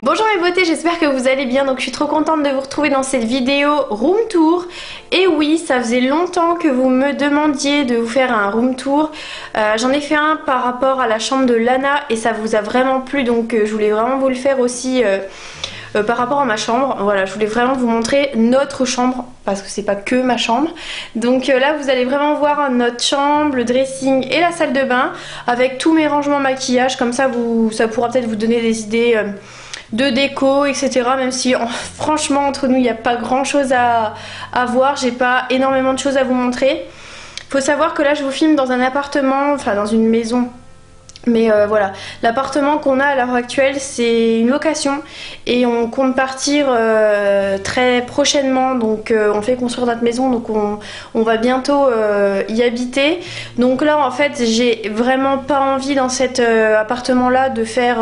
Bonjour mes beautés, j'espère que vous allez bien. Donc je suis trop contente de vous retrouver dans cette vidéo room tour. Et oui, ça faisait longtemps que vous me demandiez de vous faire un room tour. J'en ai fait un par rapport à la chambre de Lana et ça vous a vraiment plu, donc je voulais vraiment vous le faire aussi par rapport à ma chambre. Voilà, je voulais vraiment vous montrer notre chambre parce que c'est pas que ma chambre. Donc là vous allez vraiment voir notre chambre, le dressing et la salle de bain avec tous mes rangements maquillage. Comme ça ça pourra peut-être vous donner des idées de déco, etc. Même si franchement entre nous il n'y a pas grand chose à voir, j'ai pas énormément de choses à vous montrer. Faut savoir que là je vous filme dans un appartement, enfin dans une maison. Mais voilà, l'appartement qu'on a à l'heure actuelle c'est une location et on compte partir très prochainement, donc on fait construire notre maison, donc on va bientôt y habiter. Donc là en fait j'ai vraiment pas envie dans cet appartement là de faire...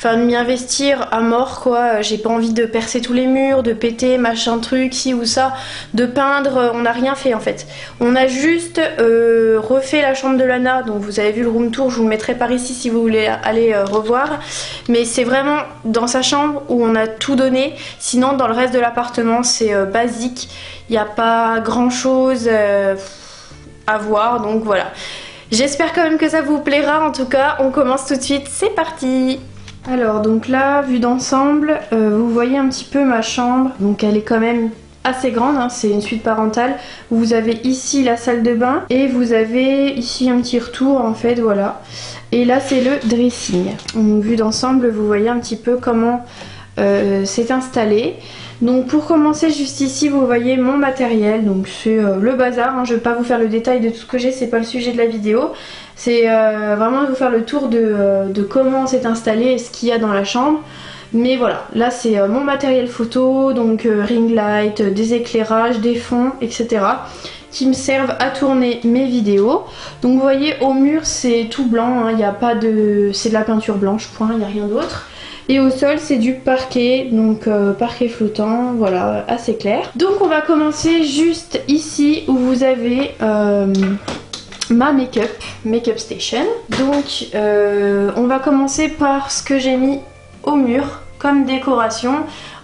Enfin de m'y investir à mort quoi, j'ai pas envie de percer tous les murs, de péter machin truc, ci ou ça, de peindre, on n'a rien fait en fait. On a juste refait la chambre de Lana, donc vous avez vu le room tour, je vous le mettrai par ici si vous voulez aller revoir. Mais c'est vraiment dans sa chambre où on a tout donné, sinon dans le reste de l'appartement c'est basique, il n'y a pas grand chose à voir, donc voilà. J'espère quand même que ça vous plaira, en tout cas on commence tout de suite, c'est parti! Alors donc là, vue d'ensemble, vous voyez un petit peu ma chambre, donc elle est quand même assez grande, hein, c'est une suite parentale. Vous avez ici la salle de bain et vous avez ici un petit retour en fait, voilà. Et là c'est le dressing. Donc vue d'ensemble, vous voyez un petit peu comment c'est installé. Donc pour commencer juste ici vous voyez mon matériel, donc c'est le bazar, hein. Je vais pas vous faire le détail de tout ce que j'ai, c'est pas le sujet de la vidéo. C'est vraiment vous faire le tour de comment c'est installé et ce qu'il y a dans la chambre. Mais voilà, là c'est mon matériel photo, donc ring light, des éclairages, des fonds, etc. qui me servent à tourner mes vidéos. Donc vous voyez au mur c'est tout blanc, hein, y a pas de... c'est de la peinture blanche, point, il n'y a rien d'autre. Et au sol c'est du parquet, donc parquet flottant, voilà, assez clair. Donc on va commencer juste ici où vous avez ma make-up station. Donc on va commencer par ce que j'ai mis au mur comme décoration.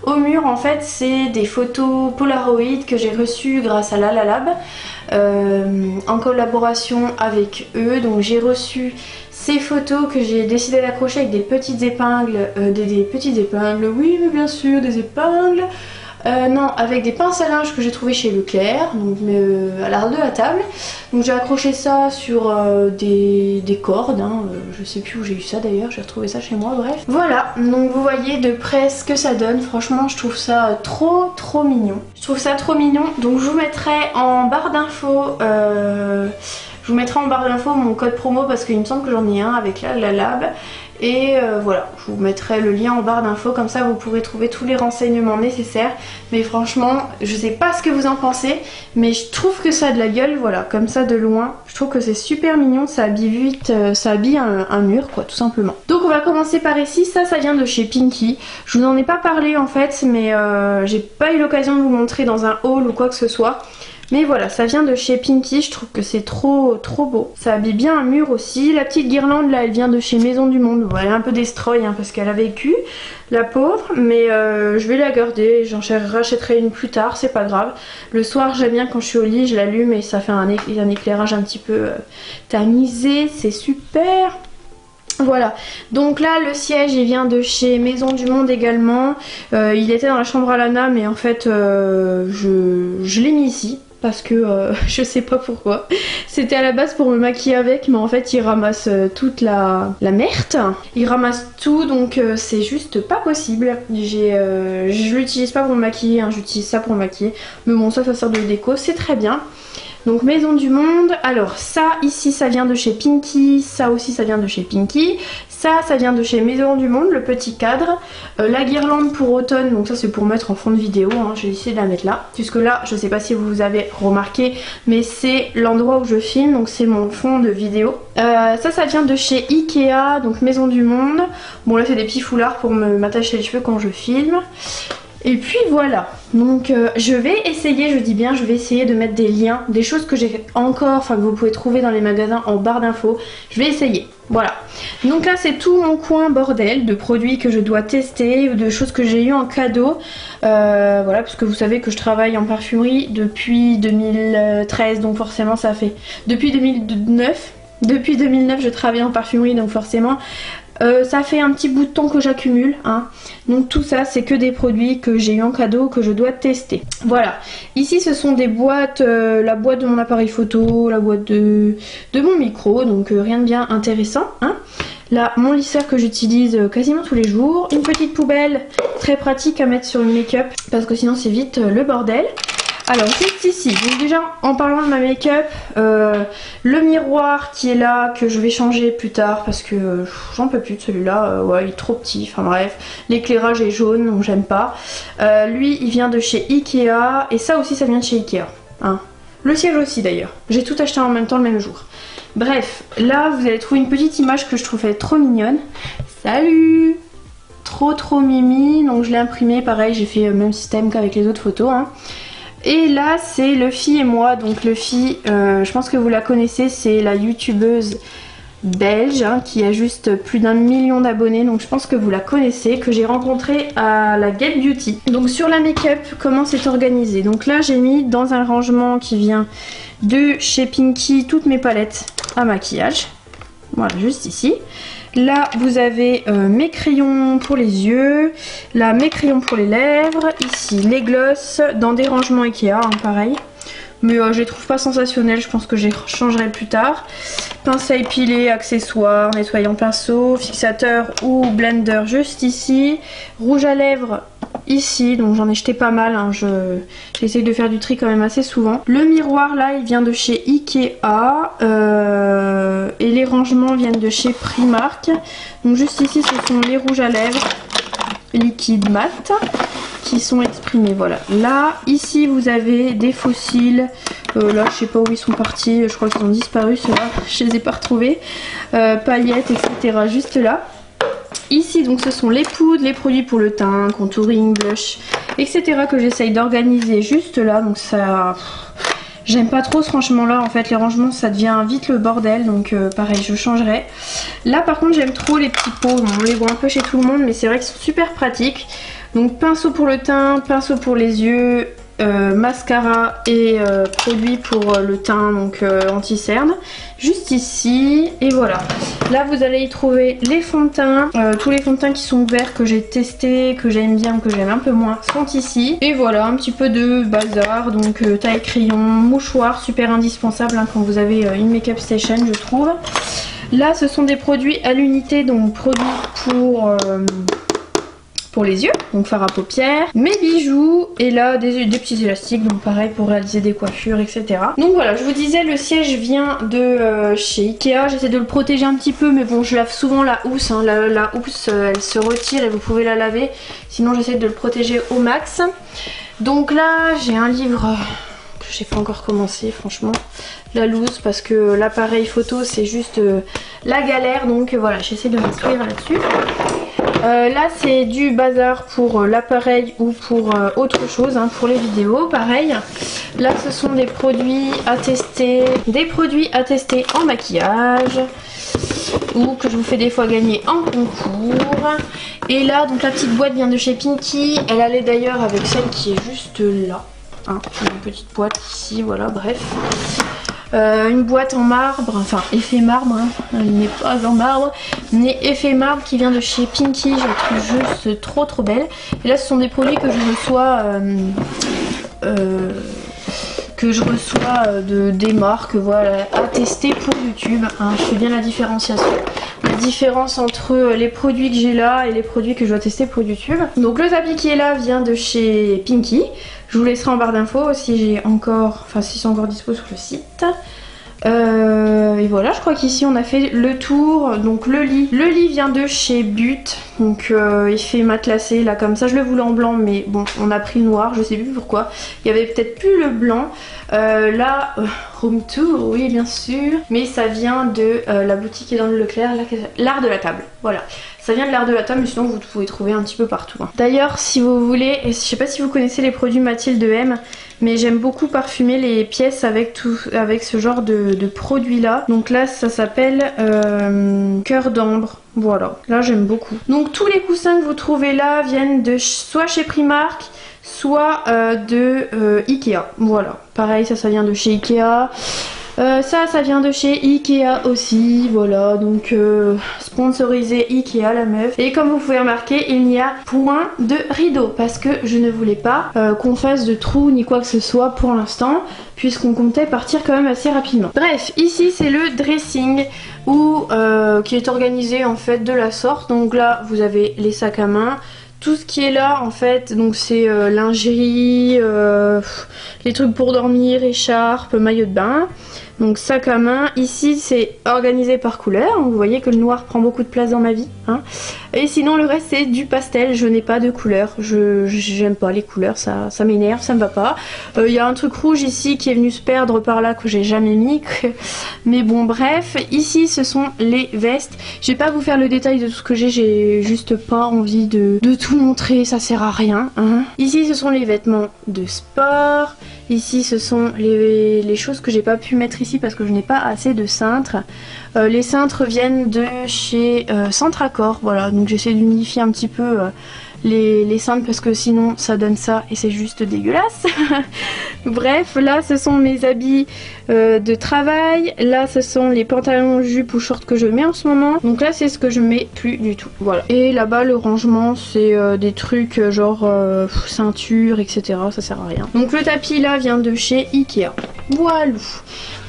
Au mur en fait c'est des photos Polaroid que j'ai reçues grâce à Lalalab en collaboration avec eux. Donc j'ai reçu ces photos que j'ai décidé d'accrocher avec des petites épingles, des petites épingles, oui mais bien sûr des épingles, non, avec des pinces à linge que j'ai trouvé chez Leclerc, donc à l'arrière de la table. Donc j'ai accroché ça sur des cordes, hein, je sais plus où j'ai eu ça d'ailleurs, j'ai retrouvé ça chez moi, bref. Voilà, donc vous voyez de près ce que ça donne, franchement je trouve ça trop mignon. Je trouve ça trop mignon, donc je vous mettrai en barre d'infos... je vous mettrai en barre d'infos mon code promo parce qu'il me semble que j'en ai un avec la Lab. Et voilà, je vous mettrai le lien en barre d'infos, comme ça vous pourrez trouver tous les renseignements nécessaires. Mais franchement, je sais pas ce que vous en pensez, mais je trouve que ça a de la gueule, voilà, comme ça de loin. Je trouve que c'est super mignon, ça habille vite, ça habille un mur quoi, tout simplement. Donc on va commencer par ici, ça vient de chez Pinky. Je vous en ai pas parlé en fait, mais j'ai pas eu l'occasion de vous montrer dans un haul ou quoi que ce soit. Mais voilà, ça vient de chez Pinky, je trouve que c'est trop beau. Ça habille bien un mur aussi. La petite guirlande là, elle vient de chez Maison du Monde. Bon, elle est un peu destroy hein, parce qu'elle a vécu, la pauvre. Mais je vais la garder, j'en rachèterai une plus tard, c'est pas grave. Le soir, j'aime bien quand je suis au lit, je l'allume et ça fait un éclairage un petit peu tamisé, c'est super. Voilà, donc là le siège il vient de chez Maison du Monde également. Il était dans la chambre à Lana mais en fait je l'ai mis ici. Parce que je sais pas pourquoi. C'était à la base pour me maquiller avec, mais en fait il ramasse toute la merde. Il ramasse tout, donc c'est juste pas possible. Je l'utilise pas pour me maquiller, hein, j'utilise ça pour me maquiller. Mais bon, ça sert de déco, c'est très bien. Donc Maison du Monde, alors ça ici ça vient de chez Pinky, ça aussi ça vient de chez Pinky, ça vient de chez Maison du Monde, le petit cadre, la guirlande pour automne, donc ça c'est pour mettre en fond de vidéo, hein. J'ai essayé de la mettre là, puisque là je sais pas si vous avez remarqué, mais c'est l'endroit où je filme, donc c'est mon fond de vidéo. Ça vient de chez Ikea, donc Maison du Monde, bon là c'est des petits foulards pour m'attacher les cheveux quand je filme. Et puis voilà, donc je vais essayer, je dis bien, je vais essayer de mettre des liens, des choses que j'ai encore, enfin que vous pouvez trouver dans les magasins en barre d'infos. Je vais essayer, voilà. Donc là c'est tout mon coin bordel de produits que je dois tester, de choses que j'ai eu en cadeau. Voilà, parce que vous savez que je travaille en parfumerie depuis 2013, donc forcément ça fait... Depuis 2009 je travaille en parfumerie, donc forcément... ça fait un petit bout de temps que j'accumule, hein. Donc tout ça c'est que des produits que j'ai eu en cadeau que je dois tester. Voilà, ici ce sont des boîtes, la boîte de mon appareil photo, la boîte de mon micro, donc rien de bien intéressant, hein. Là mon lisseur que j'utilise quasiment tous les jours, une petite poubelle très pratique à mettre sur une make-up parce que sinon c'est vite le bordel. Alors juste ici, donc déjà en parlant de ma make-up, le miroir qui est là, que je vais changer plus tard parce que j'en peux plus de celui-là, ouais il est trop petit, enfin bref, l'éclairage est jaune donc j'aime pas. Lui il vient de chez Ikea et ça aussi ça vient de chez Ikea, hein. Le siège aussi d'ailleurs, j'ai tout acheté en même temps le même jour. Bref, là vous allez trouver une petite image que je trouvais trop mignonne. Salut! Trop mimi, donc je l'ai imprimé, pareil j'ai fait le même système qu'avec les autres photos, hein. Et là c'est Luffy et moi, donc Luffy, je pense que vous la connaissez, c'est la youtubeuse belge hein, qui a juste plus d'1 million d'abonnés, donc je pense que vous la connaissez, que j'ai rencontrée à la Get Beauty. Donc sur la make-up, comment c'est organisé? Donc là j'ai mis dans un rangement qui vient de chez Pinky toutes mes palettes à maquillage, voilà juste ici. Là vous avez mes crayons pour les yeux, là mes crayons pour les lèvres, ici les glosses dans des rangements Ikea, hein, pareil. Mais je les trouve pas sensationnels, je pense que je les changerai plus tard. Pince à épiler, accessoires, nettoyant pinceau, fixateur ou blender juste ici. Rouge à lèvres ici, donc j'en ai jeté pas mal, hein, j'essaye de faire du tri quand même assez souvent. Le miroir là il vient de chez Ikea et les rangements viennent de chez Primark. Donc juste ici ce sont les rouges à lèvres liquide mat qui sont exprimés, voilà. Là ici vous avez des fossiles, là je sais pas où ils sont partis, je crois qu'ils ont disparu ceux-là, je les ai pas retrouvés, paillettes etc juste là. Ici donc ce sont les poudres, les produits pour le teint, contouring, blush, etc. que j'essaye d'organiser juste là. Donc ça, j'aime pas trop ce rangement là, en fait les rangements ça devient vite le bordel, donc pareil je changerai. Là par contre j'aime trop les petits pots, on les voit un peu chez tout le monde mais c'est vrai qu'ils sont super pratiques. Donc pinceau pour le teint, pinceau pour les yeux, mascara et produit pour le teint, donc anti-cerne juste ici. Et voilà, là vous allez y trouver les fonds de teint, tous les fonds de teint qui sont ouverts que j'ai testé, que j'aime bien, que j'aime un peu moins sont ici. Et voilà un petit peu de bazar, donc taille crayon, mouchoir, super indispensable hein, quand vous avez une make-up station je trouve. Là ce sont des produits à l'unité, donc produits pour les yeux, donc fard à paupières, mes bijoux et là des petits élastiques, donc pareil pour réaliser des coiffures etc. Donc voilà, je vous disais le siège vient de chez Ikea, j'essaie de le protéger un petit peu mais bon je lave souvent la housse, hein. La housse elle se retire et vous pouvez la laver, sinon j'essaie de le protéger au max. Donc là j'ai un livre que j'ai pas encore commencé franchement, la loose parce que l'appareil photo c'est juste la galère, donc voilà j'essaie de m'instruire là-dessus. Là c'est du bazar pour l'appareil ou pour autre chose, hein, pour les vidéos pareil. Là ce sont des produits à tester, en maquillage ou que je vous fais des fois gagner en concours. Et là donc la petite boîte vient de chez Pinky, elle allait d'ailleurs avec celle qui est juste là, hein, une petite boîte ici, voilà bref. Une boîte en marbre, enfin effet marbre, hein. Elle n'est pas en marbre, mais effet marbre qui vient de chez Pinky, je la trouve juste trop belle. Et là ce sont des produits que je reçois des marques, voilà, à tester pour YouTube, hein. Je fais bien la différenciation, la différence entre les produits que j'ai là et les produits que je dois tester pour YouTube. Donc le tapis qui est là vient de chez Pinky. Je vous laisserai en barre d'infos si j'ai encore, enfin si c'est encore dispo sur le site. Et voilà, je crois qu'ici on a fait le tour. Donc le lit vient de chez But, donc il fait matelassé là comme ça. Je le voulais en blanc mais bon on a pris le noir, je sais plus pourquoi. Il y avait peut-être plus le blanc. Là room tour, oui bien sûr. Mais ça vient de la boutique qui est dans le Leclerc, l'art de la table. Voilà. Ça vient de l'art de la table, mais sinon vous pouvez trouver un petit peu partout. Hein. D'ailleurs, si vous voulez, et je sais pas si vous connaissez les produits Mathilde M, mais j'aime beaucoup parfumer les pièces avec ce genre de produit là. Donc là, ça s'appelle Cœur d'ambre. Voilà, là j'aime beaucoup. Donc tous les coussins que vous trouvez là viennent de soit chez Primark, soit de Ikea. Voilà, pareil, ça vient de chez Ikea. Ça vient de chez Ikea aussi, voilà, donc sponsorisé Ikea la meuf. Et comme vous pouvez remarquer, il n'y a point de rideau parce que je ne voulais pas qu'on fasse de trous ni quoi que ce soit pour l'instant, puisqu'on comptait partir quand même assez rapidement. Bref, ici c'est le dressing qui est organisé en fait de la sorte. Donc là vous avez les sacs à main. Tout ce qui est là en fait, donc c'est lingerie, les trucs pour dormir, écharpe, maillot de bain. Donc sac à main, ici c'est organisé par couleur, vous voyez que le noir prend beaucoup de place dans ma vie. Hein. Et sinon le reste c'est du pastel, je n'ai pas de couleur, j'aime pas les couleurs, ça m'énerve, ça me va pas. Il y a un truc rouge ici qui est venu se perdre par là que j'ai jamais mis, mais bon bref, ici ce sont les vestes. Je vais pas vous faire le détail de tout ce que j'ai juste pas envie de tout montrer, ça sert à rien. Hein. Ici ce sont les vêtements de sport. Ici ce sont les choses que j'ai pas pu mettre ici parce que je n'ai pas assez de cintres. Les cintres viennent de chez Centracor, voilà, donc j'essaie d'unifier un petit peu les cintres parce que sinon ça donne ça et c'est juste dégueulasse. Bref, là ce sont mes habits de travail, là ce sont les pantalons, jupes ou shorts que je mets en ce moment. Donc là c'est ce que je mets plus du tout, voilà. Et là-bas le rangement c'est des trucs genre ceinture etc, ça sert à rien. Donc le tapis là vient de chez Ikea, voilà.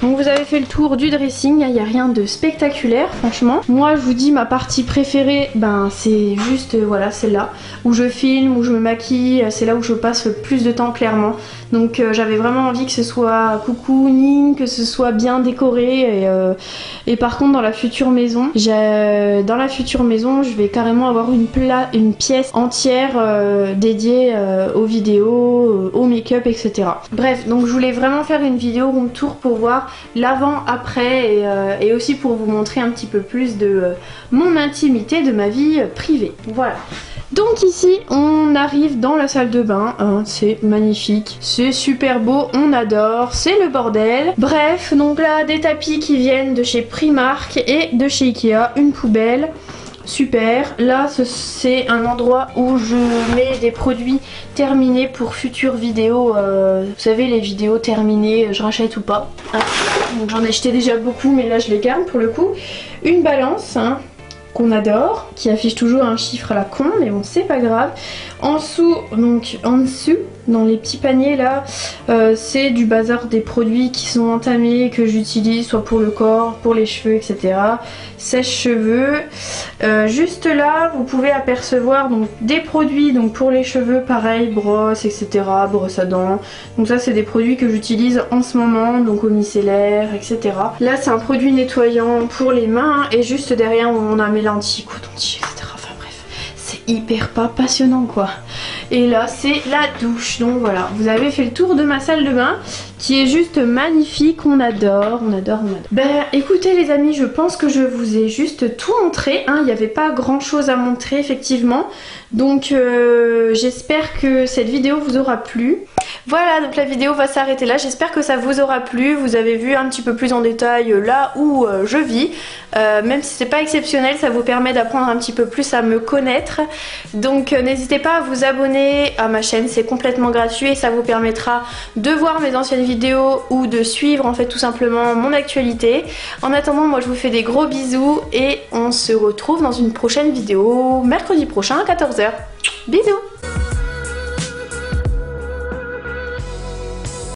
Donc vous avez fait le tour du dressing, il n'y a rien de spectaculaire franchement. Moi je vous dis ma partie préférée, ben c'est juste voilà celle-là, où je filme, où je me maquille, c'est là où je passe le plus de temps clairement. Donc j'avais vraiment envie que ce soit cocooning, que ce soit bien décoré et par contre dans la future maison, je vais carrément avoir une pièce entière dédiée aux vidéos, au make-up etc. Bref, donc je voulais vraiment faire une vidéo room tour pour voir l'avant après et aussi pour vous montrer un petit peu plus de mon intimité, de ma vie privée. Voilà. Donc ici on arrive dans la salle de bain, hein, c'est magnifique, c'est super beau, on adore, c'est le bordel. Bref, donc là des tapis qui viennent de chez Primark et de chez Ikea, une poubelle. Super, là c'est un endroit où je mets des produits terminés pour futures vidéos, vous savez les vidéos terminées, je rachète ou pas. Ah, donc j'en ai acheté déjà beaucoup mais là je les garde pour le coup. Une balance, hein, qu'on adore, qui affiche toujours un chiffre à la con, mais bon c'est pas grave. En dessous, dans les petits paniers là, c'est du bazar des produits qui sont entamés, que j'utilise soit pour le corps, pour les cheveux, etc. Sèche-cheveux. Juste là, vous pouvez apercevoir donc des produits donc pour les cheveux, pareil, brosse, etc. Brosse à dents. Donc ça c'est des produits que j'utilise en ce moment, donc au micellaire, etc. Là c'est un produit nettoyant pour les mains et juste derrière on a mes lentilles, coton-tige, etc. Hyper pas passionnant quoi. Et là c'est la douche, donc voilà, vous avez fait le tour de ma salle de bain qui est juste magnifique, on adore, on adore, on adore. Ben écoutez les amis, je pense que je vous ai juste tout montré, hein. Il n'y avait pas grand chose à montrer effectivement, donc j'espère que cette vidéo vous aura plu. Voilà, donc la vidéo va s'arrêter là, j'espère que ça vous aura plu, vous avez vu un petit peu plus en détail là où je vis, même si c'est pas exceptionnel, ça vous permet d'apprendre un petit peu plus à me connaître, donc n'hésitez pas à vous abonner à ma chaîne, c'est complètement gratuit et ça vous permettra de voir mes anciennes vidéos ou de suivre en fait tout simplement mon actualité. En attendant, moi je vous fais des gros bisous et on se retrouve dans une prochaine vidéo mercredi prochain à 14 h. Bisous.